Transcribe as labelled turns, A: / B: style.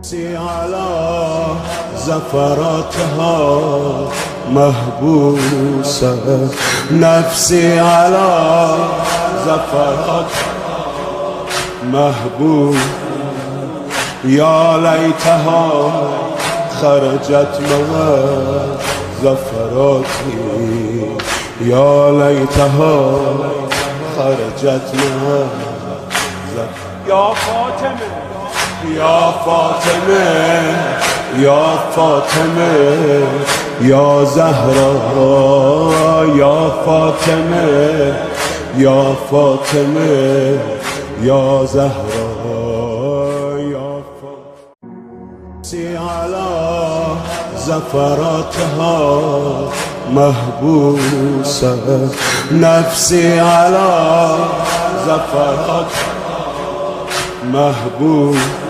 A: نفسي على زفراتها محبوسة، نفسي على زفراتها محبوسة، يا ليتها خرجت مع زفراتي، يا ليتها خرجت مع زفراتي. يا فاطمة يا فاطمة يا فاطمة يا زهراء، يا فاطمة يا فاطمة يا زهراء، يا فاطمة نفسي على زفراتها محبوسة، نفسي على زفراتها محبوسة،